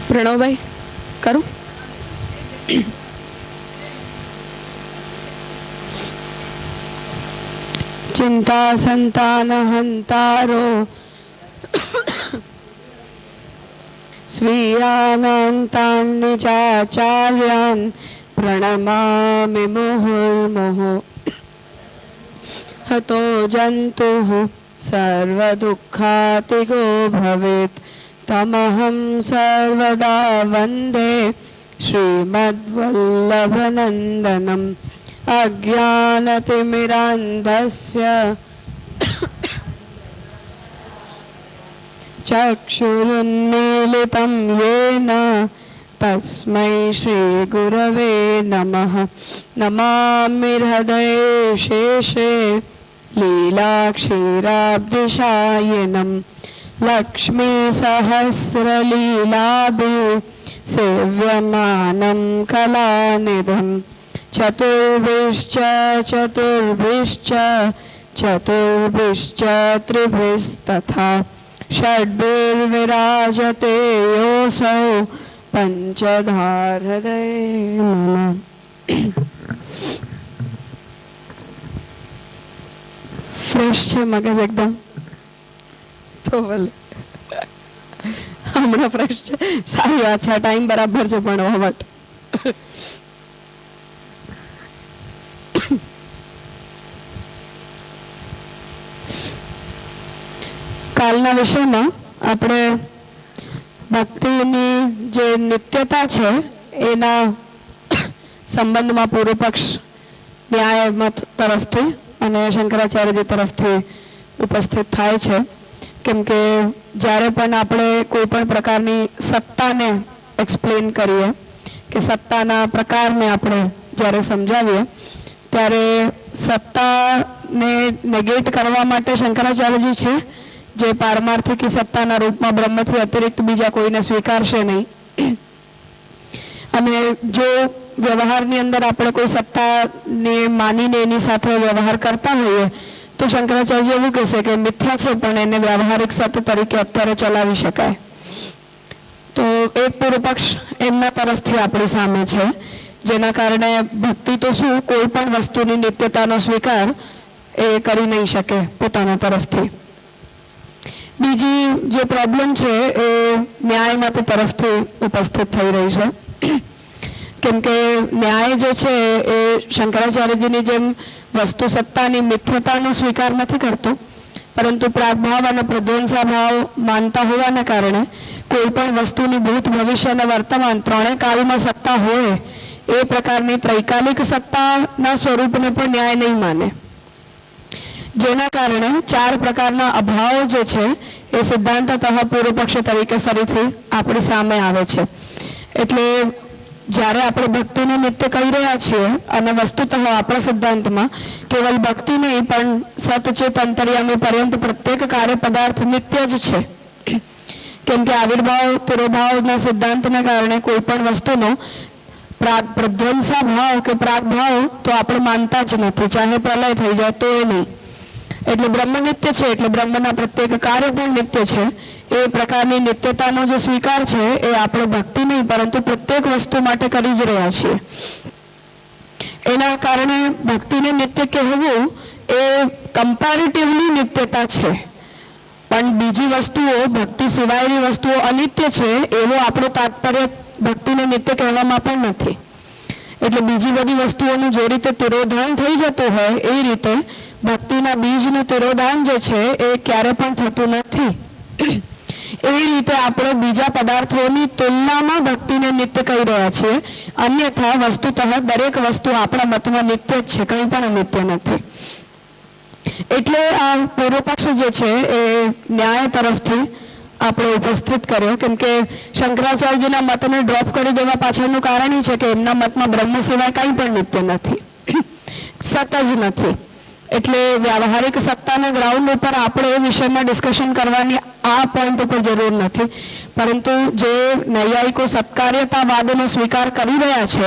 પ્રણવભાઈ કરું? ચિંતા સંતાન હંતારો સ્વીયાનંતાન નિજાચાર્યાન પ્રણમામિ મુહુર્મુહુ હતો જંતુઃ સર્વદુઃખાતિગો ભવેત તમહં સર્વદા વંદે શ્રીમદ્વલ્લભનંદનમ અજ્ઞાનતિમિરાન્ધસ્ય ચક્ષુરુન્મીલિतं येन तस्मै श्रीगुरवे नमः। नमामि हृदये शेषे लीलाक्षीराब्धिशायिनं लक्ष्मीसहस्रलीलाभिः सेव्यमानं कलानिधिं चतुर्भिश्च त्रिभिस्तथा षड्भिर्विराजते योऽसौ पंचधार हृदय मम। फ्रेश છે મગજ એકદમ તો ભલે હમણાં ફ્રેશ છે, સારી વાત છે, ટાઈમ બરાબર છે ભણવા માટે. કાલના વિષયમાં આપણે ભક્તિની જે નિત્યતા છે એના સંબંધમાં પૂર્વ પક્ષ ન્યાય મત તરફથી અને શંકરાચાર્યજી તરફથી ઉપસ્થિત થાય છે. કેમ કે જ્યારે પણ આપણે કોઈ પણ પ્રકારની સત્તાને એક્સપ્લેન કરીએ કે સત્તાના પ્રકારને આપણે જ્યારે સમજાવીએ ત્યારે સત્તાને નેગેટ કરવા માટે શંકરાચાર્યજી છે જે પારમાર્થિકી સત્તાના રૂપમાં બ્રહ્મથી અતિરિક્ત બીજા કોઈને સ્વીકારશે નહીં. અને જો વ્યવહારની અંદર આપણે કોઈ સત્તાને માનીને એની સાથે વ્યવહાર કરતા હોઈએ તો શંકરાચાર્ય એવું કહેશે કે મિથ્યા છે પણ એને વ્યવહારિક સત્ય તરીકે અત્યારે ચલાવી શકાય. તો એક પૂર્વ પક્ષ એમના તરફથી આપણી સામે છે, જેના કારણે ભક્તિ તો શું કોઈ પણ વસ્તુની નિત્યતાનો સ્વીકાર એ કરી નહીં શકે પોતાના તરફથી. બીજી જે પ્રોબ્લેમ છે એ ન્યાયમત તરફથી ઉપસ્થિત થઈ રહી છે. કેમ કે ન્યાય જે છે એ શંકરાચાર્યજીની જેમ વસ્તુ સત્તાની મિથ્યતાનો સ્વીકાર નથી કરતો, પરંતુ પ્રાગભાવ અને પ્રધ્વંસાભાવ માનતા હોવાને કારણે કોઈ પણ વસ્તુની ભૂત ભવિષ્ય અને વર્તમાન ત્રણેય કાળમાં સત્તા હોય એ પ્રકારની ત્રૈકાલિક સત્તાના સ્વરૂપને પણ ન્યાય નહીં માને. જેના કારણે ચાર પ્રકારના અભાવો જે છે એ સિદ્ધાંતતઃ પૂર્વ પક્ષ તરીકે ફરીથી આપણી સામે આવે છે. એટલે જ્યારે આપણે ભક્તિને નિત્ય કહી રહ્યા છીએ અને વસ્તુતઃ આપણા સિદ્ધાંતમાં કેવલ ભક્તિ નહીં પણ સતચેત અંતર્યામી પર્યંત પ્રત્યેક કાર્ય પદાર્થ નિત્ય જ છે. કેમ કે આવિર્ભાવ તિરોભાવના સિદ્ધાંતને કારણે કોઈ પણ વસ્તુનો પ્રધ્વંસા ભાવ કે પ્રાગભાવ તો આપણે માનતા જ નથી, ચાહે પ્રલય થઈ જાય તો એ નહીં. એટલે બ્રહ્મ નિત્ય છે એટલે બ્રહ્મના પ્રત્યેક કાર્ય પણ નિત્ય છે. એ પ્રકારની નિત્યતાનો જે સ્વીકાર છે એ આપણે ભક્તિ નહીં પરંતુ પ્રત્યેક વસ્તુ માટે કરી જ રહ્યા છીએ. એના કારણે ભક્તિને નિત્ય કહેવું એ કમ્પેરેટિવલી નિત્યતા છે, પણ બીજી વસ્તુઓ ભક્તિ સિવાયની વસ્તુઓ અનિત્ય છે એવો આપણો તાત્પર્ય ભક્તિને નિત્ય કહેવામાં પણ નથી. એટલે બીજી બધી વસ્તુઓનું જે રીતે તિરોધાન થઈ જતું હોય એ રીતે ભક્તિના બીજનું તિરોધાન જે છે એ ક્યારે પણ થતું નથી. એવી રીતે આપણે બીજા પદાર્થોની તુલનામાં ભક્તિને નિત્ય કહી રહ્યા છીએ. અન્યથા વસ્તુતઃ દરેક વસ્તુ આપણા મતમાં નિત્ય જ છે, કંઈ પણ અનિત્ય નથી. એટલે આ પૂર્વ પક્ષ જે છે એ ન્યાય તરફથી આપણે ઉપસ્થિત કર્યો. કેમ કે શંકરાચાર્યજીના મતને ડ્રોપ કરી દેવા પાછળનું કારણ એ છે કે એમના મતમાં બ્રહ્મ સિવાય કંઈ પણ નિત્ય નથી, સત જ નથી. એટલે વ્યવહારિક સત્તાના ગ્રાઉન્ડ ઉપર આપણે એ વિષયમાં ડિસ્કશન કરવાની આ પોઈન્ટ ઉપર જરૂર નથી. પરંતુ જે નૈયાયિકો સત્કાર્યતાવાદનો સ્વીકાર કરી રહ્યા છે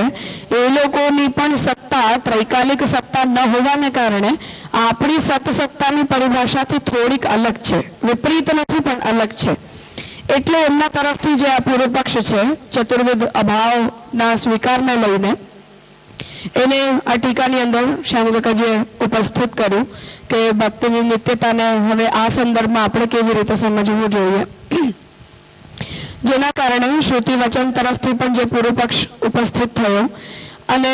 એ લોકોની પણ સત્તા ત્રૈકાલિક સત્તા ન હોવાને કારણે આપણી સત્તાની પરિભાષાથી થોડીક અલગ છે, વિપરીત નથી પણ અલગ છે. એટલે એમના તરફથી જે આ પૂર્વ પક્ષ છે ચતુર્વિધ અભાવના સ્વીકારને લઈને એને આ ટીકાની અંદર શ્યામકાકાજીએ ઉપસ્થિત કર્યું કે ભક્તિની નિત્યતાને હવે આ સંદર્ભમાં આપણે કેવી રીતે સમજવું જોઈએ, જેના કારણે શ્રુતિ વચન તરફથી પણ જે પૂર્વ પક્ષ ઉપસ્થિત થયો અને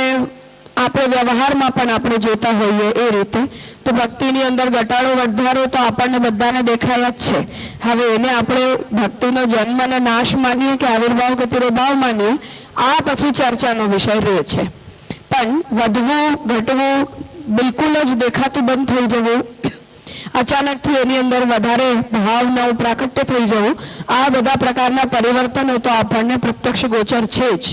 આપણે વ્યવહારમાં પણ આપણે જોતા હોઈએ એ રીતે તો ભક્તિની અંદર ઘટાડો વધારો તો આપણને બધાને દેખાય જ છે. હવે એને આપણે ભક્તિનો જન્મ અને નાશ માનીએ કે આવિર્ભાવ કે તિરોભાવ માનીએ, આ પછી ચર્ચાનો વિષય રહે છે. પણ વધવું ઘટવું, બિલકુલ જ દેખાતું બંધ થઈ જવું, અચાનકથી એની અંદર વધારે ભાવનું પ્રાકટ્ય થઈ જવું, આ બધા પ્રકારના પરિવર્તનો તો આપણને પ્રત્યક્ષ ગોચર છે જ.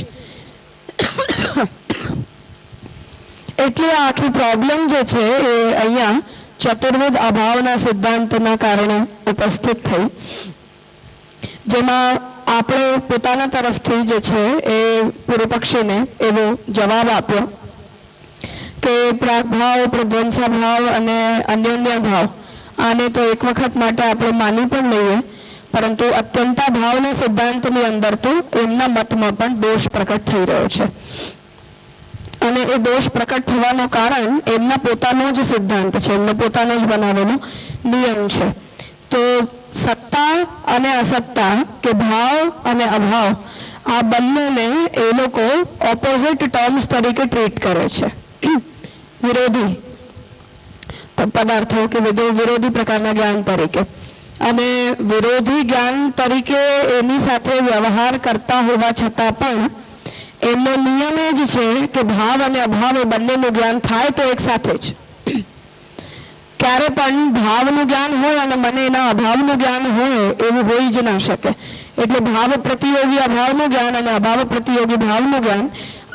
એટલે આ આખી પ્રોબ્લેમ જે છે એ અહીંયા ચતુર્વિધ અભાવના સિદ્ધાંતના કારણે ઉપસ્થિત થઈ, જેમાં આપણે પોતાના તરફથી જે છે એ પૂર્વ પક્ષીને એવો જવાબ આપ્યો કે પ્રાગભાવ, પ્રધ્વંસા ભાવ અને અન્યોન્ય ભાવ આને તો એક વખત માટે આપણે માની પણ લઈએ, પરંતુ અત્યંતા ભાવના સિદ્ધાંતની અંદર તો એમના મતમાં પણ દોષ પ્રકટ થઈ રહ્યો છે. અને એ દોષ પ્રકટ થવાનું કારણ એમના પોતાનો જ સિદ્ધાંત છે, એમનો પોતાનો જ બનાવેલો નિયમ છે. તો સત્તા અને અસત્તા કે ભાવ અને અભાવ આ બંનેને એ લોકો ઓપોઝિટ ટર્મ્સ તરીકે ટ્રીટ કરે છે, વિરોધી પદાર્થો કે વિરોધી પ્રકારના જ્ઞાન તરીકે. અને વિરોધી જ્ઞાન તરીકે એની સાથે વ્યવહાર કરતા હોવા છતાં પણ એમનો નિયમ એ જ છે કે ભાવ અને અભાવ એ બંનેનું જ્ઞાન થાય તો એક સાથે જ. ક્યારે પણ ભાવનું જ્ઞાન હોય અને મને એના અભાવનું જ્ઞાન હોય એવું હોઈ જ ના શકે. એટલે ભાવ પ્રતિયોગી અભાવનું જ્ઞાન અને અભાવ પ્રતિયોગી ભાવનું જ્ઞાન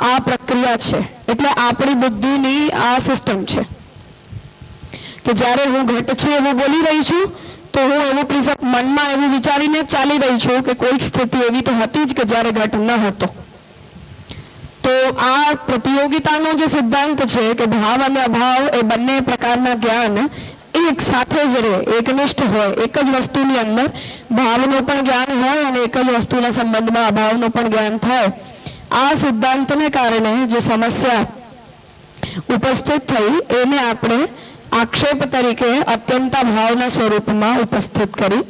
આ પ્રક્રિયા છે. એટલે આપણી બુદ્ધિની આ સિસ્ટમ છે કે જ્યારે હું ઘટ છે એવું બોલી રહી છું તો હું એવું મનમાં એવું વિચારીને ચાલી રહી છું કે કોઈક સ્થિતિ એવી તો હતી જ કે જ્યારે ઘટ ન હતો. તો આ પ્રતિયોગિતાનો જે સિદ્ધાંત છે કે ભાવ અને અભાવ એ બંને પ્રકારના જ્ઞાન એક સાથે જ રહે, એકનિષ્ઠ હોય, એક જ વસ્તુની અંદર ભાવનું પણ જ્ઞાન હોય અને એક જ વસ્તુના સંબંધમાં અભાવનું પણ જ્ઞાન થાય, આ સિદ્ધાંતને કારણે જે સમસ્યા ઉપસ્થિત થઈ એને આપણે આક્ષેપ તરીકે અત્યંતા ભાવના સ્વરૂપમાં ઉપસ્થિત કરી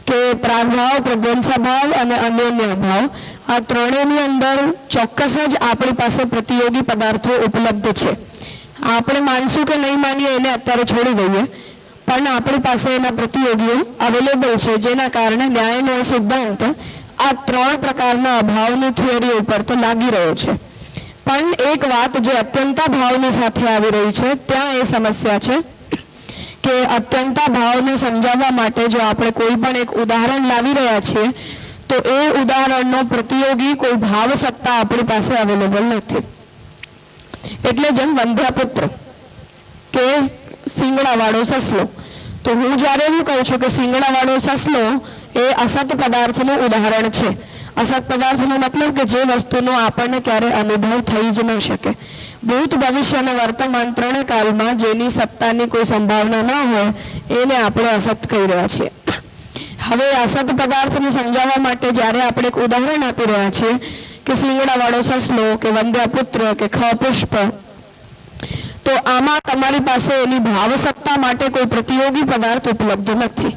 કે પ્રાગભાવ, પ્રધ્વંસા ભાવ અને અન્યોન્ય ભાવ આ ત્રણેયની અંદર ચોક્કસ જ આપણી પાસે પ્રતિયોગી પદાર્થો ઉપલબ્ધ છે. આપણે માનશું કે નહીં માનીએ એને અત્યારે છોડી દઈએ, પણ આપણી પાસે એના પ્રતિયોગીઓ અવેલેબલ છે, જેના કારણે ન્યાયનો સિદ્ધાંત આ ત્રણ પ્રકારના અભાવની થિયરી ઉપર તો લાગી રહ્યો છે. પણ એક વાત જે અત્યંતા ભાવની સાથે આવી રહી છે ત્યાં એ સમસ્યા છે કે અત્યંતા ભાવને સમજાવવા માટે જો આપણે કોઈ પણ એક ઉદાહરણ લાવી રહ્યા છીએ તો એ ઉદાહરણનો પ્રતિયોગી કોઈ ભાવ સત્તા આપણી પાસે અવેલેબલ નથી. એટલે જેમ વંધ્યાપુત્ર કે શિંગડાવાળો સસલો, તો હું જ્યારે એવું કહું છું કે શિંગડાવાળો સસલો એ અસત પદાર્થનું ઉદાહરણ છે. અસત પદાર્થનો મતલબ કે જે વસ્તુનો આપણને ક્યારે અનુભવ થઈ જ ન શકે. ભૂત, ભવિષ્ય અને વર્તમાન ત્રણે કાળમાં જેની સત્તાની કોઈ સંભાવના ન હોય એને આપણે અસત કહી રહ્યા છીએ. હવે અસત પદાર્થને સમજાવવા માટે જ્યારે આપણે એક ઉદાહરણ આપી રહ્યા છીએ કે શિંગડાવાળો સસલો કે વંધ્યાપુત્ર કે ખ પુષ્પ, તો આમાં તમારી પાસે એની ભાવ સત્તા માટે કોઈ પ્રતિયોગી પદાર્થ ઉપલબ્ધ નથી.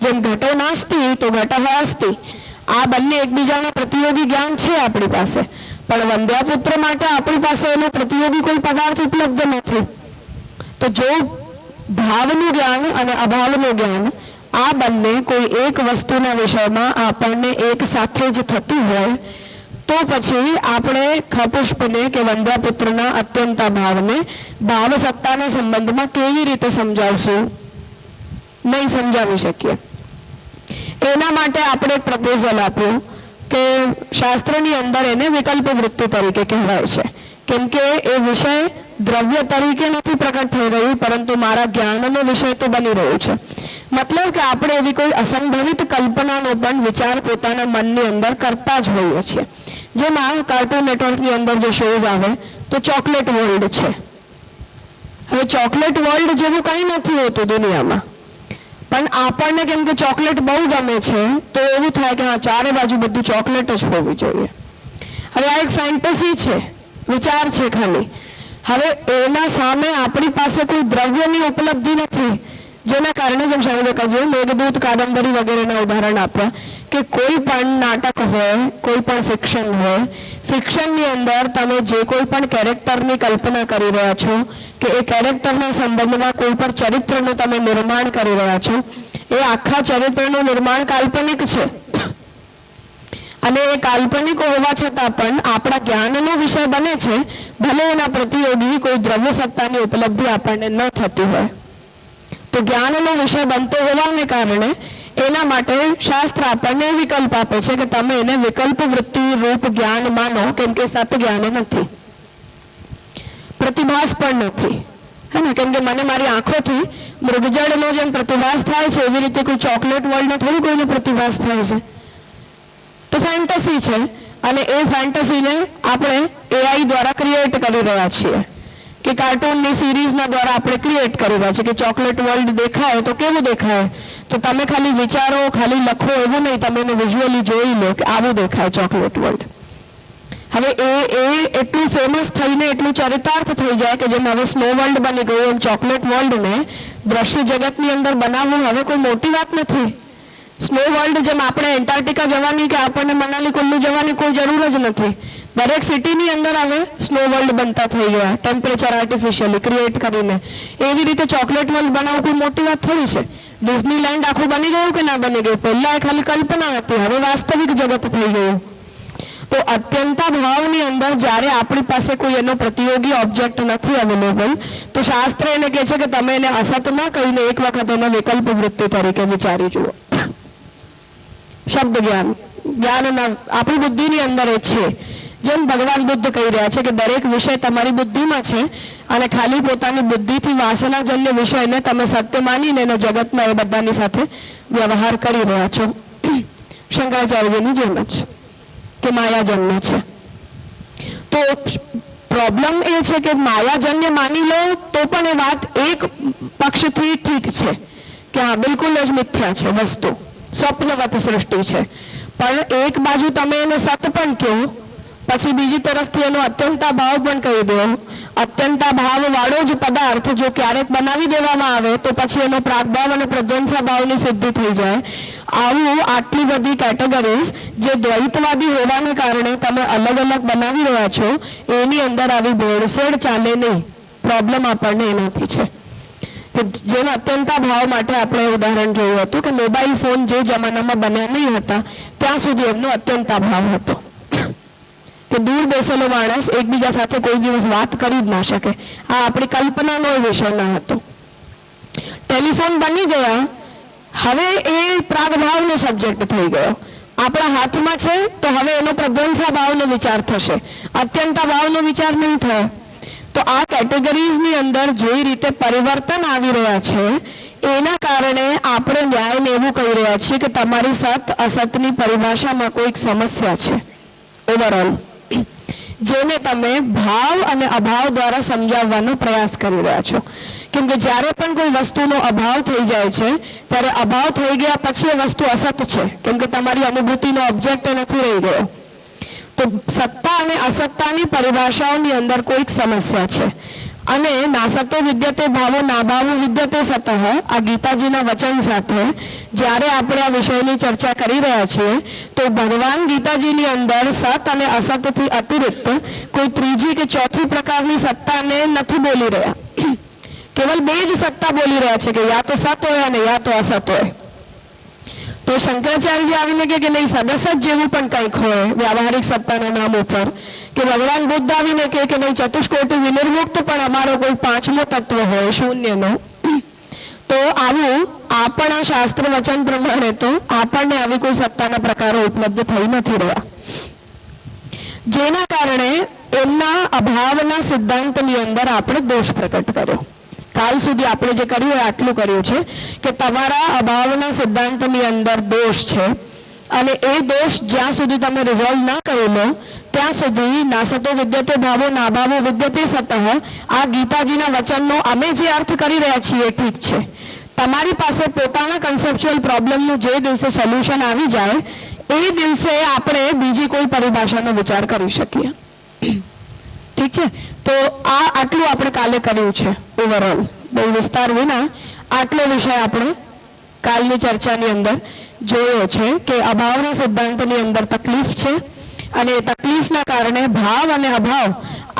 જેમ ઘટો નાસ્તિ તો ઘટઃ અસ્તિ, આ બંને એકબીજાના પ્રતિયોગી જ્ઞાન છે આપણી પાસે, પણ વંધ્યાપુત્ર માટે આપણી પાસે એનો પ્રતિયોગી કોઈ પદાર્થ ઉપલબ્ધ નથી. તો જો ભાવનું જ્ઞાન અને અભાવનું જ્ઞાન આ બંને કોઈ એક વસ્તુના વિષયમાં આપણને એક સાથે જ થતું હોય તો પછી આપણે ખપુષ્પને કે વંધ્યાપુત્રના અત્યંતા ભાવને ભાવ સત્તાના સંબંધમાં કેવી રીતે સમજાવશું? નહીં સમજાવી શકીએ. એના માટે આપણે એક પ્રપોઝલ આપ્યું કે શાસ્ત્રની અંદર એને વિકલ્પ વૃત્તિ તરીકે કહેવાય છે, કેમ કે એ વિષય દ્રવ્ય તરીકે નથી પ્રકટ થઈ રહ્યું પરંતુ મારા જ્ઞાનનો વિષય તો બની રહ્યો છે. મતલબ કે આપણે એવી કોઈ અસંભવિત કલ્પનાનો પણ વિચાર પોતાના મનની અંદર કરતા જ હોઈએ છીએ. જેમાં કાર્ટૂન નેટવર્કની અંદર જે શોઝ આવે તો ચોકલેટ વર્લ્ડ છે. હવે ચોકલેટ વર્લ્ડ જેવું કંઈ નથી હોતું દુનિયામાં, પણ આપણને કેમ કે ચોકલેટ બહુ ગમે છે તો એવું થાય કે હા ચારે બાજુ બધું ચોકલેટ જ હોવી જોઈએ. હવે આ એક ફેન્ટસી છે, વિચાર છે ખાલી. હવે એના સામે આપણી પાસે કોઈ દ્રવ્યની ઉપલબ્ધિ નથી, જેના કારણે જેમ શાહરૂખજી મેઘદૂત કાદંબરી વગેરેના ઉદાહરણ આપ્યા કે કોઈ પણ નાટક હોય, કોઈ પણ ફિક્શન હોય, ફિક્શનની અંદર તમે જે કોઈ પણ કેરેક્ટરની કલ્પના કરી રહ્યા છો કે એ કેરેક્ટરના સંબંધમાં કોઈ પણ ચરિત્રનું તમે નિર્માણ કરી રહ્યા છો, એ આખા ચરિત્રનું નિર્માણ કાલ્પનિક છે અને એ કાલ્પનિક હોવા છતાં પણ આપણા જ્ઞાનનો વિષય બને છે, ભલે એના પ્રતિયોગી કોઈ દ્રવ્ય સત્તાની ઉપલબ્ધિ આપણને ન થતી હોય. તો જ્ઞાનનો વિષય બનતો હોવાને કારણે એના માટે શાસ્ત્ર આપણને વિકલ્પ આપે છે કે તમે એને વિકલ્પ વૃત્તિ રૂપ જ્ઞાન માનો, કેમ કે સત જ્ઞાન નથી, પ્રતિભાસ પણ નથી, હે ને. કેમ કે મને મારી આંખોથી મૃગજળનો જેમ પ્રતિભાસ થાય છે એવી રીતે કોઈ ચોકલેટ વર્લ્ડનો થોડી કોઈને પ્રતિભાસ થાય છે. તો ફેન્ટસી છે અને એ ફેન્ટસીને આપણે AI દ્વારા ક્રિએટ કરી રહ્યા છીએ કે કાર્ટૂનની સિરીઝના દ્વારા આપણે ક્રિએટ કરી રહ્યા છીએ કે ચોકલેટ વર્લ્ડ દેખાય તો કેવું દેખાય, તો તમે ખાલી વિચારો, ખાલી લખો એવું નહીં, તમે એને વિઝ્યુઅલી જોઈ લો કે આવું દેખાય ચોકલેટ વર્લ્ડ. હવે એ એટલું ફેમસ થઈને એટલું ચરિતાર્થ થઈ જાય કે જેમ હવે સ્નો વર્લ્ડ બની ગયું એમ ચોકલેટ વર્લ્ડને દ્રશ્ય જગતની અંદર બનાવવું હવે કોઈ મોટી વાત નથી. સ્નો વર્લ્ડ જેમ આપણે એન્ટાર્કટિકા જવાની કે આપણને મનાલી કુલ્લુ જવાની કોઈ જરૂર જ નથી. દરેક સિટીની અંદર હવે સ્નો વર્લ્ડ બનતા થઈ ગયા, ટેમ્પરેચર આર્ટિફિશિયલી ક્રિએટ કરીને. એવી રીતે ચોકલેટ વર્લ્ડ બનાવવું કોઈ મોટી વાત થોડી છે. ડિઝનીલેન્ડ આખું બની ગયું કે ના બની ગયું? પહેલા એ ખાલી કલ્પના હતી, હવે વાસ્તવિક જગત થઈ ગયું. તો અત્યંતા ભાવની અંદર જ્યારે આપણી પાસે કોઈ એનો પ્રતિયોગી ઓબ્જેક્ટ નથી અવેલેબલ, તો શાસ્ત્ર એને કહે છે કે તમે એને અસત ન કહીને એક વખત એનો વિકલ્પ વૃત્તિ તરીકે વિચારી જુઓ. શબ્દ જ્ઞાન, જ્ઞાનના આપણી બુદ્ધિની અંદર એ છે. જેમ ભગવાન બુદ્ધ કહી રહ્યા છે કે દરેક વિષય તમારી બુદ્ધિમાં છે અને ખાલી પોતાની બુદ્ધિથી વાસનાજન્ય વિષયને તમે સત્ય માનીને એને જગતમાં એ બધાની સાથે વ્યવહાર કરી રહ્યા છો. શંકરાચાર્યની જેમ જ કે માયાજન્ય છે. તો પ્રોબ્લેમ એ છે કે માયાજન્ય માની લો તો પણ એ વાત એક પક્ષથી ઠીક છે કે હા બિલકુલ જ મિથ્યા છે વસ્તુ, સ્વપ્નવત સૃષ્ટિ છે. પણ એક બાજુ તમે એને સત પણ કહો, પછી બીજી તરફથી એનો અત્યંતા ભાવ પણ કહી દો. અત્યંતા ભાવ વાળો જ પદાર્થ જો ક્યારેક બનાવી દેવામાં આવે તો પછી એનો પ્રાગભાવ અને પ્રધ્વંસા ભાવની સિદ્ધિ થઈ જાય. આવું આટલી બધી કેટેગરીઝ જે દ્વૈતવાદી હોવાને કારણે તમે અલગ અલગ બનાવી રહ્યા છો, એની અંદર આવી ભેળસેળ ચાલે નહીં. પ્રોબ્લેમ આપણને એનાથી છે કે જેનો અત્યંતા ભાવ માટે આપણે ઉદાહરણ જોયું હતું કે મોબાઈલ ફોન જે જમાનામાં બન્યા નહીં હતા ત્યાં સુધી એમનો અત્યંતા ભાવ હતો કે દૂર બેસેલો માણસ એકબીજા સાથે કોઈ દિવસ વાત કરી જ ના શકે. આ આપણી કલ્પનાનો વિષય ન હતો. ટેલિફોન બની ગયા, હવે એ પ્રાગભાવનો સબ્જેક્ટ થઈ ગયો. આપણા હાથમાં છે તો હવે એનો પ્રધ્વંસા ભાવનો વિચાર થશે, અત્યંતા ભાવનો વિચાર નહીં થાય. તો આ કેટેગરીઝની અંદર જે રીતે પરિવર્તન આવી રહ્યા છે એના કારણે આપણે ન્યાયને એવું કહી રહ્યા છીએ કે તમારી સત અસતની પરિભાષામાં કોઈક સમસ્યા છે ઓવરઓલ, જેને તમે ભાવ અને અભાવ દ્વારા સમજાવવાનો પ્રયાસ કરી રહ્યા છો. કેમ કે જ્યારે પણ કોઈ વસ્તુનો અભાવ થઈ જાય છે ત્યારે અભાવ થઈ ગયા પછી એ વસ્તુ અસત છે, કેમ કે તમારી અનુભૂતિનો ઓબ્જેક્ટ નથી રહી ગયો. તો સત્તા અને અસત્તાની પરિભાષાઓની અંદર કોઈક સમસ્યા છે અને નાસતો વિદ્યતે ભાવો નાભાવો વિદ્યતે સતઃ, આ ગીતાજીના વચન સાથે જ્યારે આપણે આ વિષયની ચર્ચા કરી રહ્યા છીએ તો ભગવાન ગીતાજીની અંદર સત અને અસતથી અતિરિક્ત કોઈ ત્રીજી કે ચોથી પ્રકારની સત્તાને નથી બોલી રહ્યા. કેવલ બે જ સત્તા બોલી રહ્યા છે કે યા તો સત હોય અને યા તો અસત હોય. તો શંકરાચાર્ય આવીને કે નહીં સદસત જેવું પણ કંઈક હોય વ્યાવહારિક સત્તાના નામ ઉપર, કે ભગવાન બુદ્ધ આવીને કે નહીં ચતુષ્કોટી વિનિર્મુક્ત પણ અમારો કોઈ પાંચમો તત્વ હોય શૂન્યનો. તો આવું આપણા શાસ્ત્ર વચન પ્રમાણે તો આપણને આવી કોઈ સત્તાના પ્રકારો ઉપલબ્ધ થઈ નથી રહ્યા, જેના કારણે એમના અભાવના સિદ્ધાંતની અંદર આપણે દોષ પ્રકટ કર્યો. કાલ સુધી આપણે જે કર્યું એ આટલું કર્યું છે કે તમારા અભાવના સિદ્ધાંતની અંદર દોષ છે અને એ દોષ જ્યાં સુધી તમે રિઝોલ્વ ના કરી લો ત્યાં સુધી નાસતો વિદ્યતે ભાવો નાભાવો વિદ્યતે સતઃ, આ ગીતાજીના વચનનો અમે જે અર્થ કરી રહ્યા છીએ ઠીક છે, તમારી પાસે પોતાના કન્સેપ્ચ્યુઅલ પ્રોબ્લેમનું જે દિવસે સોલ્યુશન આવી જાય એ દિવસે આપણે બીજી કોઈ પરિભાષાનો વિચાર કરી શકીએ. ઠીક છે, તો આટલું આપણે કાલે કર્યું છે. ઓવરઓલ બહુ વિસ્તાર વિના આટલો વિષય આપણે કાલની ચર્ચાની અંદર જોયો છે કે અભાવના સિદ્ધાંતની અંદર તકલીફ છે અને એ તકલીફના કારણે ભાવ અને અભાવ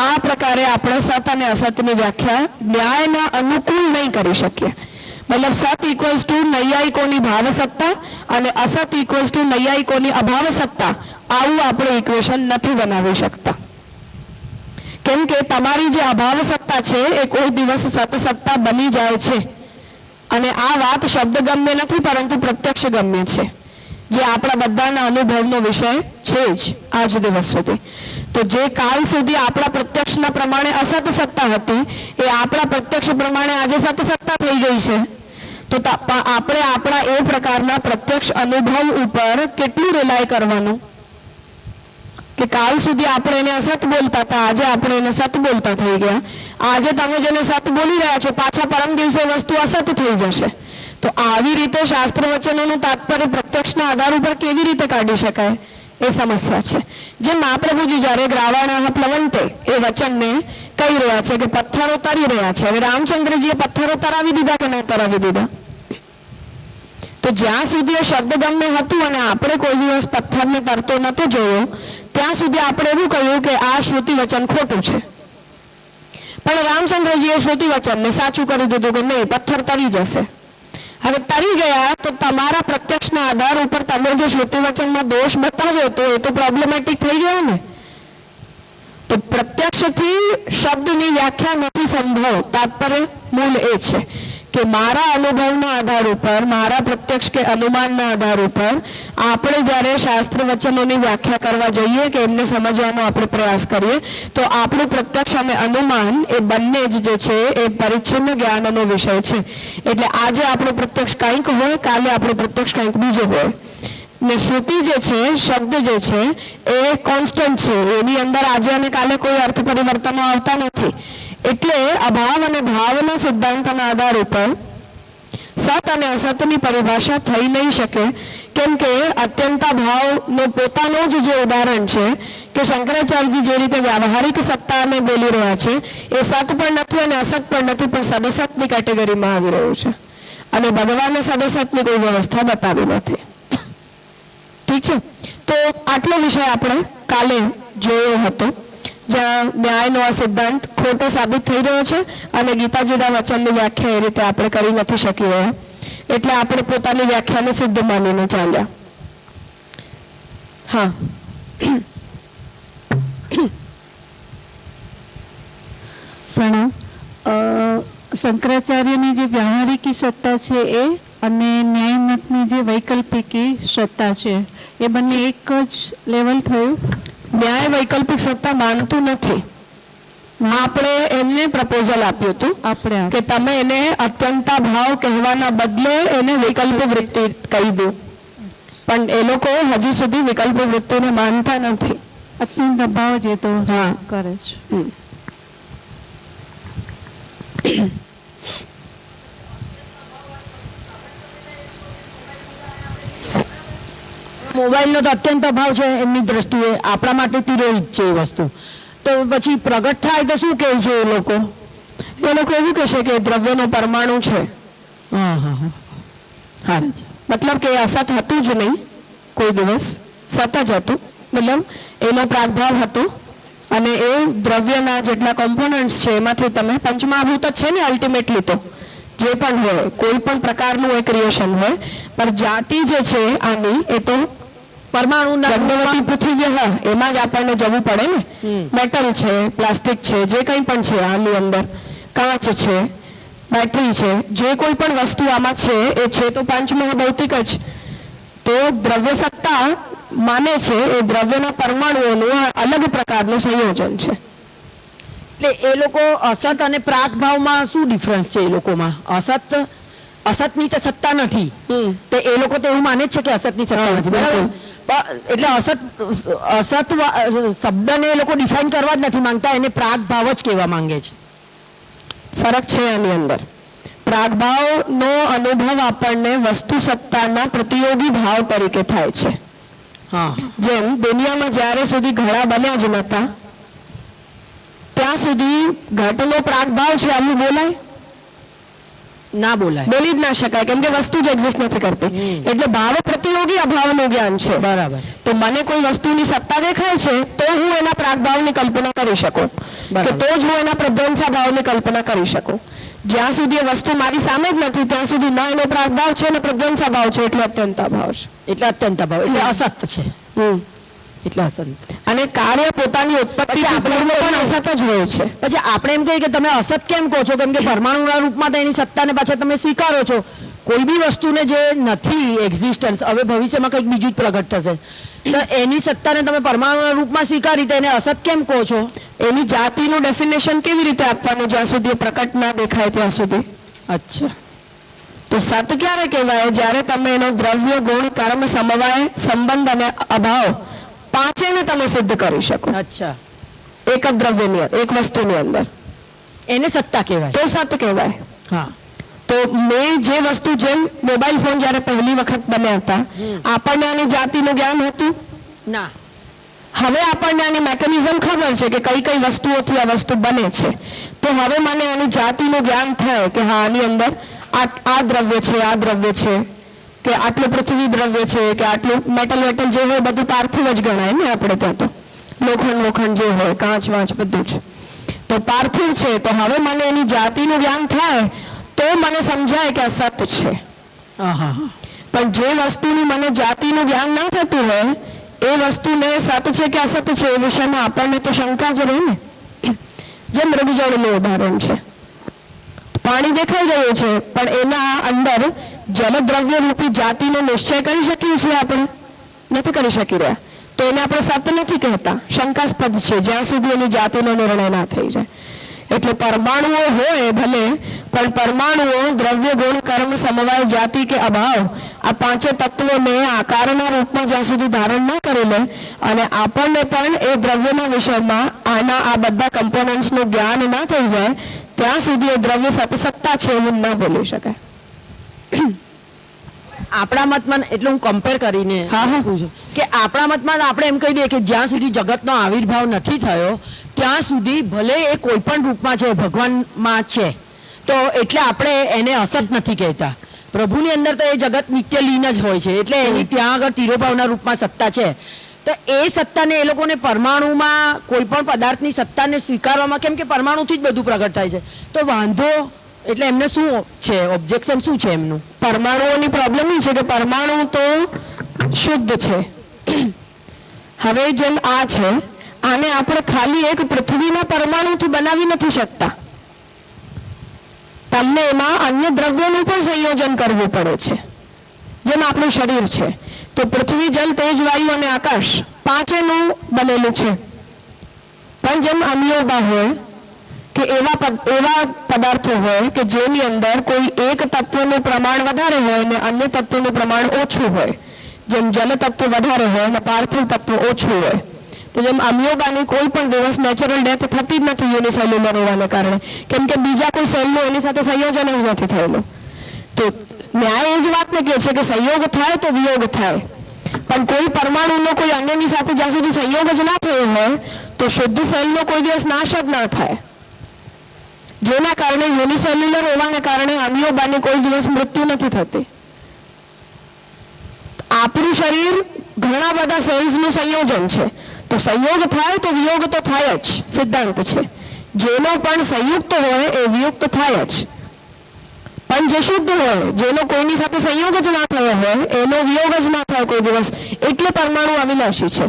આ પ્રકારે આપણે સત અને અસતની વ્યાખ્યા ન્યાયના અનુકૂળ નહીં કરી શકીએ. મતલબ સત ઇક્વલ્સ ટુ નૈયાયિકોની ભાવ સત્તા અને અસત ઇક્વલ્સ ટુ નૈયાયિકોની અભાવ સત્તા, આવું આપણે ઇક્વેશન નથી બનાવી શકતા. કેમ કે તમારી જે અભાવ સત્તા છે એ કોઈ દિવસ સત સત્તા બની જાય છે અને આ વાત શબ્દ ગમ્ય નથી પરંતુ પ્રત્યક્ષ ગમ્ય છે, જે આપણા બધાના અનુભવનો વિષય છે જ આજ દિવસ સુધી. તો જે કાલ સુધી આપણા પ્રત્યક્ષના પ્રમાણે અસત સત્તા હતી એ આપણા પ્રત્યક્ષ પ્રમાણે આજે સત સત્તા થઈ ગઈ છે. તો આપણે આપણા એ પ્રકારના પ્રત્યક્ષ અનુભવ ઉપર કેટલું રિલાય કરવાનું કે કાલ સુધી આપણે એને અસત બોલતા હતા, આજે આપણે એને સત બોલતા થઈ ગયા. આજે તમે જેને સત બોલી રહ્યા છો પાછા પરમ દિવસે વસ્તુ અસત થઈ જશે. તો આવી રીતે શાસ્ત્ર વચનોનું તાત્પર્ય પ્રત્યક્ષના આધાર ઉપર કેવી રીતે કાઢી શકાય એ સમસ્યા છે. જે મહાપ્રભુજી જ્યારે ગ્રાવાણા પ્લવંતે એ વચનને કહી રહ્યા છે કે પથ્થરો તરી રહ્યા છે, હવે રામચંદ્રજીએ પથ્થરો તરાવી દીધા કે ના તરાવી દીધા? તો જ્યાં સુધી એ શબ્દગમ્ય હતું અને આપણે કોઈ દિવસ પથ્થરને તરતો નતો જોયો ત્યાં સુધી આપણે એવું કહ્યું કે આ શ્રુતિ વચન ખોટું છે. પણ રામચંદ્રજીએ શ્રુતિ વચનને સાચું કરી દીધું કે નહીં, પથ્થર તરી જશે. હવે તરી ગયા તો તમારા પ્રત્યક્ષના આધાર ઉપર તમે જે શ્રુતિ વચનમાં દોષ બતાવ્યો તો એ તો પ્રોબ્લેમેટિક થઈ ગયો ને. તો પ્રત્યક્ષથી શબ્દની વ્યાખ્યા નથી સંભવ. તાત્પર્ય મૂળ એ છે કે મારા અનુભવના આધાર ઉપર, મારા પ્રત્યક્ષ કે અનુમાનના આધાર ઉપર આપણે જ્યારે શાસ્ત્ર વચનોની વ્યાખ્યા કરવા જઈએ કે એમને સમજવાનો આપણે પ્રયાસ કરીએ તો આપણું પ્રત્યક્ષ અને અનુમાન એ બંને જ જે છે એ પરિચ્છિન્ન જ્ઞાનનો વિષય છે. એટલે આજે આપણું પ્રત્યક્ષ કંઈક હોય, કાલે આપણું પ્રત્યક્ષ કંઈક બીજો હોય. ને શ્રુતિ જે છે, શબ્દ જે છે એ કોન્સ્ટન્ટ છે, એની અંદર આજે અને કાલે કોઈ અર્થ પરિવર્તનો આવતા નથી. એટલે અભાવ અને ભાવના સિદ્ધાંતના આધાર ઉપર સત અને અસતની પરિભાષા થઈ નહીં શકે. કેમ કે અત્યંતા ભાવનો પોતાનો જ જે ઉદાહરણ છે કે શંકરાચાર્યજી જે રીતે વ્યાવહારિક સત્તાને બોલી રહ્યા છે એ સત પણ નથી અને અસત પણ નથી, પણ સદસતની કેટેગરીમાં આવી રહ્યું છે અને ભગવાને સદસતની કોઈ વ્યવસ્થા બતાવી નથી. ઠીક છે, તો આટલો વિષય આપણે કાલે જોયો હતો જ્યાં ન્યાયનો આ સિદ્ધાંત ખોટો સાબિત થઈ રહ્યો છે અને ગીતાજીના વચનની વ્યાખ્યા એ રીતે આપણે કરી નથી શકી રહ્યા. એટલે આપણે પોતાની વ્યાખ્યાને સિદ્ધ માનીને ચાલ્યા. હા, પણ શંકરાચાર્યની જે વ્યાવહારિકી સત્તા છે એ અને ન્યાયમતની જે વૈકલ્પિકી સત્તા છે એ બંને એક જ લેવલ થયું. ન્યાય વૈકલ્પિક સત્તા માનતું નથી. આપણે એમને પ્રપોઝલ આપ્યું હતું આપણે કે તમે એને અત્યંતા ભાવ કહેવાના બદલે એને વિકલ્પ વૃત્તિ કહી દો, પણ એ લોકો હજી સુધી વિકલ્પ વૃત્તિને માનતા નથી. અત્યંત ભાવ જે તો કરે છે. મોબાઈલનો તો અત્યંત અભાવ છે એમની દ્રષ્ટિએ, આપણા માટે તિરોહિત છે એ વસ્તુ. તો પછી પ્રગટ થાય તો શું કહે છે એ લોકો? એ લોકો એવું કહેશે કે દ્રવ્યનો પરમાણુ છે. હા, મતલબ કે અસત હતું જ નહીં, કોઈ દિવસ સત જ હતું. મતલબ એનો પ્રાગભાવ હતો અને એ દ્રવ્યના જેટલા કોમ્પોનન્ટ્સ છે એમાંથી તમે પંચમહાભૂત જ છે ને અલ્ટિમેટલી. તો જે પણ હોય, કોઈ પણ પ્રકારનું એ ક્રિએશન હોય, પણ જાતિ જે છે આની એ તો પરમાણુ ગંધવતી પૃથ્વી એમાં જ આપણને જવું પડે ને. મેટલ છે, પ્લાસ્ટિક છે, જે કંઈ પણ છે આની અંદર, કાચ છે, બેટરી છે, જે કોઈ પણ વસ્તુ આમાં છે એ છે તો પંચમહાભૌતિક જ. તો દ્રવ્ય સત્તા માને છે એ દ્રવ્યના પરમાણુઓનું અલગ પ્રકારનું સંયોજન છે. એટલે એ લોકો અસત અને પ્રાક ભાવમાં શું ડિફરન્સ છે એ લોકોમાં? અસતની તો સત્તા નથી, તો એ લોકો તો એવું માને જ છે કે અસતની સત્તા નથી, બરાબર? એટલે અસત શબ્દને એ લોકો ડિફાઇન કરવા જ નથી માંગતા, એને પ્રાક ભાવ જ કહેવા માંગે છે. ફરક છે આની અંદર. પ્રાગભાવનો અનુભવ આપણને વસ્તુ સત્તાના પ્રતિયોગી ભાવ તરીકે થાય છે. હા જેમ દુનિયામાં જ્યારે સુધી ઘડા બન્યા જ નહોતા ત્યાં સુધી ઘટનો પ્રાગભાવ છે આવું બોલાય? ના બોલાય, બોલી જ ના શકાય, કેમ કે વસ્તુ જ એક્ઝિસ્ટ નથી કરતી. એટલે ભાવ પ્રતિયોગી અભાવનું જ્ઞાન છે. બરાબર. તો મને કોઈ વસ્તુની સત્તા દેખાય છે તો હું એના પ્રાગભાવની કલ્પના કરી શકું, કે તો જ હું એના પ્રધ્વંસા ભાવની કલ્પના કરી શકું. જ્યાં સુધી એ વસ્તુ મારી સામે જ નથી ત્યાં સુધી ન એનો પ્રાગભાવ છે ને પ્રધ્વંસા ભાવ છે, એટલે અત્યંતા ભાવ છે. એટલે અત્યંતા ભાવ એટલે અસત છે. એટલે અસંત. અને કાર્ય પોતાની ઉત્પત્તિ આપણે પણ અસત જ હોય છે. પછી આપણે એમ કહીએ કે તમે અસત કેમ કહો છો? કેમ કે પરમાણુના રૂપમાં તો એની સત્તાને પાછા તમે સ્વીકારો છો. કોઈ બી વસ્તુને જે નથી એક્ઝિસ્ટન્સ, હવે ભવિષ્યમાં કંઈક બીજું જ પ્રગટ થશે, તો એની સત્તાને તમે પરમાણુના રૂપમાં સ્વીકારી તો એને અસત કેમ કહો છો? એની જાતિનું ડેફિનેશન કેવી રીતે આપવાનું જ્યાં સુધી એ પ્રકટ ના દેખાય ત્યાં સુધી? અચ્છા. તો સત ક્યારે કહેવાય? જ્યારે તમે એનો દ્રવ્ય ગુણ કર્મ સમવાય સંબંધ અને અભાવ પાંચેને તમે સિદ્ધ કરી શકો. અચ્છા. એક જ દ્રવ્યની એક વસ્તુની અંદર, એને સત્તા કહેવાય. તો સત કહેવાય. હા. તો મેં જે વસ્તુ, જેમ મોબાઈલ ફોન જ્યારે પહેલી વખત બન્યા હતા આપણને આની જાતિનું જ્ઞાન હતું ના. હવે આપણને આની મેકેનિઝમ ખબર છે કે કઈ કઈ વસ્તુઓથી આ વસ્તુ બને છે. તો હવે મને આની જાતિનું જ્ઞાન થાય કે હા આની અંદર આ દ્રવ્ય છે, આ દ્રવ્ય છે, કે આટલું પૃથ્વી દ્રવ્ય છે, કે આટલું મેટલ વેટલ જે હોય બધું પાર્થિવ જ ગણાય ને આપણે ત્યાં. તો લોખંડ જે હોય, કાંચ વાંચ બધું જ તો પાર્થિવ છે. તો હવે મને એની જાતિનું જ્ઞાન થાય તો મને સમજાય કે આ સત છે. પણ જે વસ્તુની મને જાતિનું જ્ઞાન ના થતું હોય એ વસ્તુને સત છે કે અસત છે એ વિષયમાં આપણને તો શંકા જ રહે ને. જેમ મૃગજળનું ઉદાહરણ છે, પાણી દેખાઈ રહ્યું છે પણ એના અંદર જલદ્રવ્ય રૂપી જાતિનો નિશ્ચય કરી શકીએ છીએ આપણે? નથી કરી શકી રહ્યા. તો એને આપણે સત નથી કહેતા, શંકાસ્પદ છે જ્યાં સુધી એની જાતિનો નિર્ણય ના થઈ જાય. એટલે પરમાણુઓ હોય ભલે, પણ પરમાણુઓ દ્રવ્ય ગુણ કર્મ સમવાય જાતિ કે અભાવ આ પાંચે તત્વોને આકારના રૂપમાં જ્યાં સુધી ધારણ ના કરી લે અને આપણને પણ એ દ્રવ્યના વિષયમાં આના આ બધા કમ્પોનન્ટ્સનું જ્ઞાન ના થઈ જાય ત્યાં સુધી એ દ્રવ્ય સત્તા છે એવું ના બોલી શકાય. આપણા મતમાં એટલે હું કમ્પેર કરીને પૂછું કે આપણા મતમાં આપણે એમ કહી દઈએ કે જ્યાં સુધી જગતનો આવિર્ભાવ નથી થયો ત્યાં સુધી ભલે એ કોઈ પણ રૂપમાં છે, ભગવાનમાં છે, તો એટલે આપણે એને અસત નથી કહેતા. પ્રભુની અંદર તો એ જગત નિત્ય લીન જ હોય છે, એટલે એની ત્યાં આગળ તિરોભાવના રૂપમાં સત્તા છે. તો એ સત્તાને એ લોકોને પરમાણુમાં કોઈ પણ પદાર્થની સત્તાને સ્વીકારવામાં, કેમ કે પરમાણુથી જ બધું પ્રગટ થાય છે, તો વાંધો એટલે એમને શું છે, ઓબ્જેક્શન શું છે એમનું? પરમાણુઓની પ્રોબ્લેમ એ છે કે પરમાણુ તો શુદ્ધ છે. હવે જેમ આ છે આને આપણે ખાલી એક પૃથ્વીના પરમાણુથી બનાવી નથી શકતા. તમને એમાં અન્ય દ્રવ્યોનું પણ સંયોજન કરવું પડે છે. જેમ આપણું શરીર છે તો પૃથ્વી, જલ, તેજ, વાયુ અને આકાશ પાંચેનું બનેલું છે. પણ જેમ અનિયોગા હોય કે એવા પદાર્થો હોય કે જેની અંદર કોઈ એક તત્વનું પ્રમાણ વધારે હોય અને અન્ય તત્વનું પ્રમાણ ઓછું હોય. જેમ જલ તત્વ વધારે હોય અને પાર્થિવ તત્વ ઓછું હોય. તો જેમ અમિયોગાની કોઈ પણ દિવસ નેચરલ ડેથ થતી જ નથી યુનિસેલ્યુલર હોવાને કારણે, કેમ કે બીજા કોઈ સેલનું એની સાથે સંયોજન જ નથી થયેલું. તો ન્યાય એ જ વાતને કહે છે કે સંયોગ થાય તો વિયોગ થાય, પણ કોઈ પરમાણુનો કોઈ અન્યની સાથે જ્યાં સુધી સંયોગ જ ના થયો હોય તો શુદ્ધ સેલનો કોઈ દિવસ નાશ જ ના થાય. જેના કારણે યુનિસેલ્યુલર હોવાને કારણે અમિયોબાની કોઈ દિવસ મૃત્યુ નથી થતી. આપણું શરીર ઘણા બધા સેલ્સનું સંયોજન છે, તો સંયોગ થાય તો વિયોગ તો થાય જ, સિદ્ધાંત છે. જેનો પણ સંયુક્ત હોય એ વિયુક્ત થાય જ, પણ જે શુદ્ધ હોય, જેનો કોઈની સાથે સંયોગ જ ના થયો હોય એનો વિયોગ જ ના થાય કોઈ દિવસ, એટલે પરમાણુ અવિનાશી છે,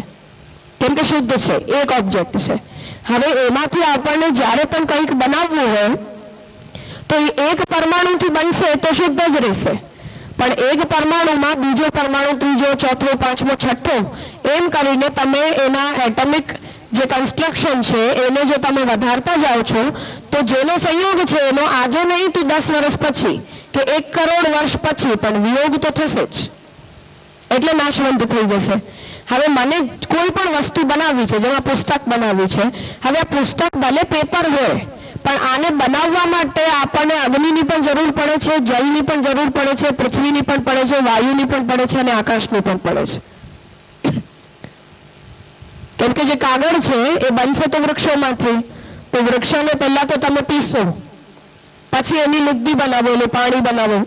કેમ કે શુદ્ધ છે, એક ઓબ્જેક્ટ છે. હવે એમાંથી આપણને જ્યારે પણ કંઈક બનાવવું હોય તો એ એક પરમાણુથી બનશે તો શુદ્ધ જ રહેશે. પણ એક પરમાણુમાં બીજો પરમાણુ, ત્રીજો, ચોથો, પાંચમો, છઠ્ઠો એમ કરીને તમે એના એટમિક જે કન્સ્ટ્રક્શન છે એને જો તમે વધારતા જાઓ છો તો જેનો સંયોગ છે એનો આજે નહીં તો 10 વર્ષ પછી કે 1 કરોડ વર્ષ પછી પણ વિયોગ તો થશે જ, એટલે નાશવંત થઈ જશે. હવે મને કોઈ પણ વસ્તુ બનાવવી છે, જેમાં પુસ્તક બનાવવી છે, હવે આ પુસ્તક ભલે પેપર હોય પણ આને બનાવવા માટે આપણને અગ્નિની પણ જરૂર પડે છે, જલની પણ જરૂર પડે છે, પૃથ્વીની પણ પડે છે, વાયુની પણ પડે છે અને આકાશની પણ પડે છે. કેમ કે જે કાગળ છે એ બનશે તો વૃક્ષોમાંથી, તો વૃક્ષોને પહેલા તો તમે પીસો, પછી એની લુગદી બનાવો, એનું પાણી બનાવો,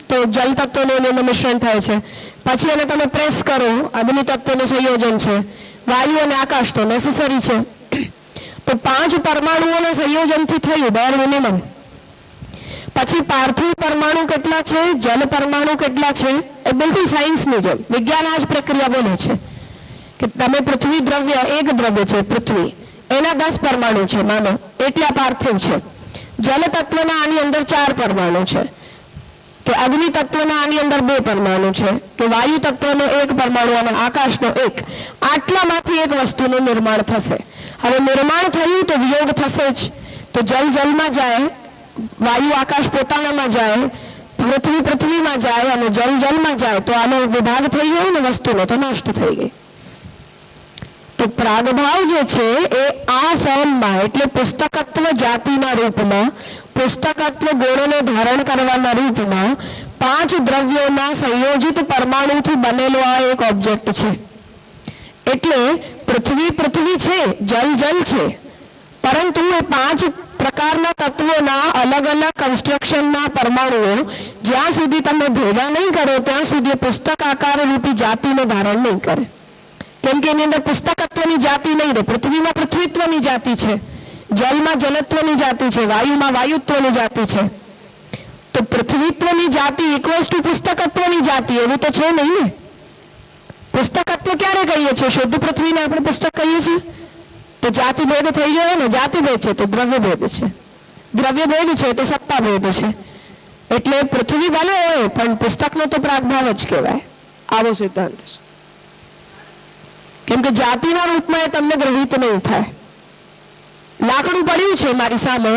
તો જલ તત્વોનું એની અંદર મિશ્રણ થાય છે. પછી એને તમે પ્રેસ કરો, અગ્નિ તત્વનું સંયોજન છે. વાયુ અને આકાશ તો નેસેસરી છે. તો 5 પરમાણુઓના સંયોજનથી થયું bare મિનિમમ. પછી પાર્થિવ પરમાણુ કેટલા છે, જલ પરમાણુ કેટલા છે, એ બિલકુલ સાયન્સની જેમ વિજ્ઞાન આ જ પ્રક્રિયા બોલે છે કે તમે પૃથ્વી દ્રવ્ય, એક દ્રવ્ય છે પૃથ્વી, એના 10 પરમાણુ છે માનો, એટલા પાર્થિવ છે. જલ તત્વના આની અંદર 4 પરમાણુ છે, કે અગ્નિ તત્વના આની અંદર 2 પરમાણુ છે, કે વાયુ તત્વનો 1 પરમાણુ અને આકાશનો 1. આટલામાંથી એક વસ્તુનું નિર્માણ થશે. હવે નિર્માણ થયું તો વિયોગ થશે જ. તો જલ જલમાં જાય, વાયુ આકાશ પોતાનામાં જાય, પૃથ્વી પૃથ્વીમાં જાય અને જલ જલમાં જાય, તો આનો વિભાગ થઈ ગયો ને વસ્તુનો, તો નષ્ટ થઈ ગઈ. તો પ્રાગભાવ જે છે એ આ ફોર્મમાં, એટલે પુસ્તકત્વ જાતિના રૂપમાં, પુસ્તકત્વ ગુણોને ધારણ કરવાના રૂપમાં 5 દ્રવ્યોના સંયોજિત પરમાણુથી બનેલો આ એક ઓબ્જેક્ટ છે. એટલે પૃથ્વી પૃથ્વી છે, જલ જલ છે, પરંતુ એ 5 પ્રકારના તત્વોના અલગ અલગ કન્સ્ટ્રક્શનના પરમાણુઓ જ્યાં સુધી તમે ભેગા નહીં કરો ત્યાં સુધી પુસ્તક આકાર રૂપી જાતિને ધારણ નહીં કરે. કેમ કે એની અંદર પુસ્તકત્વની જાતિ નહીં રહે. પૃથ્વીમાં પૃથ્વીત્વની જાતિ છે, જલમાં જલત્વની જાતિ છે, વાયુમાં વાયુત્વની જાતિ છે. તો પૃથ્વીત્વની જાતિ ઇક્વલ્સ ટુ પુસ્તકત્વની જાતિ, એવું તો છે નહીં ને. પુસ્તકત્વ ક્યારે કહીએ છીએ? શુદ્ધ પૃથ્વીને આપણે પુસ્તક કહીએ છીએ. તો જાતિ ભેદ થઈ ગયો ને, જાતિ ભેદ છે તો દ્રવ્ય ભેદ છે, દ્રવ્ય ભેદ છે તો સત્તા ભેદ છે. એટલે પૃથ્વી ભલે હોય પણ પુસ્તકનો તો પ્રાગભાવ જ કહેવાય. આવો સિદ્ધાંત છે. કેમ કે જાતિના રૂપમાં એ તમને ગ્રહિત નહીં થાય. લાકડું પડ્યું છે મારી સામે,